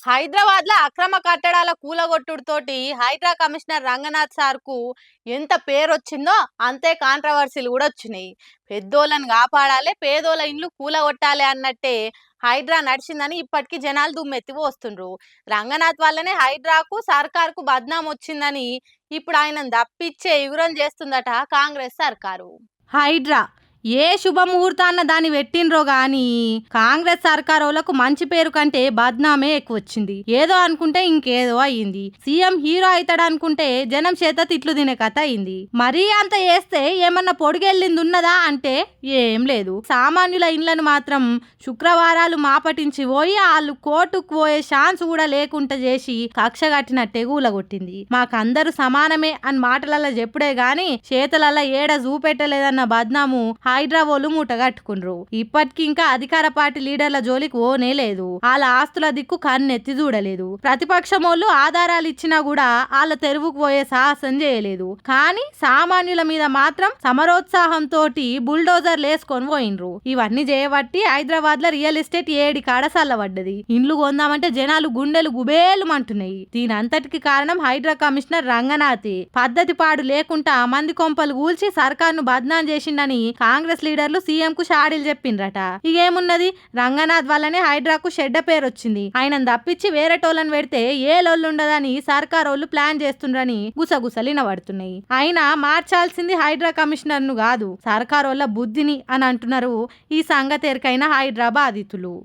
హైదరాబాద్ లో అక్రమ కట్టడాల కూలగొట్టుడుతోటి హైడ్రా కమిషనర్ రంగనాథ్ సార్ కు ఎంత పేరు వచ్చిందో అంతే కాంట్రవర్సీలు కూడా వచ్చినాయి. పెద్దోళ్ళని కాపాడాలి, పేదోళ్ళ ఇండ్లు కూలగొట్టాలి అన్నట్టే హైడ్రా నడిచిందని ఇప్పటికీ జనాలు దుమ్మెత్తి పోస్తుండ్రు. రంగనాథ్ వల్లనే హైడ్రాకు సర్కార్కు బద్నాం వచ్చిందని ఇప్పుడు ఆయనను తప్పిచ్చే ఎగురం చేస్తుందట కాంగ్రెస్ సర్కారు. హైడ్రా ఏ శుభముహూర్తాన్న దాన్ని పెట్టినరో గాని కాంగ్రెస్ సర్కారోళ్లకు మంచి పేరు కంటే బద్నామే ఎక్కువ వచ్చింది. ఏదో అనుకుంటే ఇంకేదో అయ్యింది. సీఎం హీరో అవుతాడు అనుకుంటే జనం చేత తిట్లు తినే కథ అయింది. మరీ అంత వేస్తే ఏమన్నా పొడిగెళ్ళింది ఉన్నదా అంటే ఏం లేదు. సామాన్యుల ఇండ్లను మాత్రం శుక్రవారాలు మాపటించి పోయి వాళ్ళు కోర్టుకు పోయే ఛాన్స్ కూడా లేకుండా చేసి కక్ష కట్టినట్టే కూలగొట్టింది. మాకందరూ సమానమే అని మాటలల్ల చెప్పుడే గాని చేతులల్ల ఏడ చూపెట్టలేదన్న బద్నాము హైడ్రా వాళ్ళు మూట కట్టుకుండ్రు. ఇప్పటికి ఇంకా అధికార పార్టీ లీడర్ల జోలికి ఓనే లేదు. వాళ్ళ ఆస్తుల దిక్కు కన్నెత్తి చూడలేదు. ప్రతిపక్షమోళ్ళు ఆధారాలు ఇచ్చినా కూడా వాళ్ళ తెరువుకు పోయే సాహసం చేయలేదు. కానీ సామాన్యుల మీద మాత్రం సమరోత్సాహంతో బుల్డోజర్లు వేసుకొని పోయినరు. ఇవన్నీ చేయబట్టి హైదరాబాద్ లో రియల్ ఎస్టేట్ ఏడి కాడ సల్లబడ్డది. ఇండ్లు కొందామంటే జనాలు గుండెలు గుబేలుమంటున్నాయి. దీని అంతటికి కారణం హైడ్రా కమిషనర్ రంగనాథే. పద్ధతి పాడు లేకుండా మంది కొంపలు కూల్చి సర్కార్ను బద్నాం చేసిండని కాంగ్రెస్ లీడర్లు సీఎం కు షాడీలు చెప్పిండ్రట. ఇగేమున్నది, రంగనాథ్ వల్లనే హైడ్రాకు చెడ్డ పేరు వచ్చింది. ఆయనను తప్పించి వేరే టోళ్ళని పెడితే ఏ లోళ్ళుండదని సర్కారోళ్ళు ప్లాన్ చేస్తుండ్రని గుసగుసలినబడుతున్నాయి. అయినా మార్చాల్సింది హైడ్రా కమిషనర్ ను కాదు, సర్కారోళ్ళ బుద్ధిని అని అంటున్నారు ఈ సంగతెరకైన హైడ్రా బాధితులు.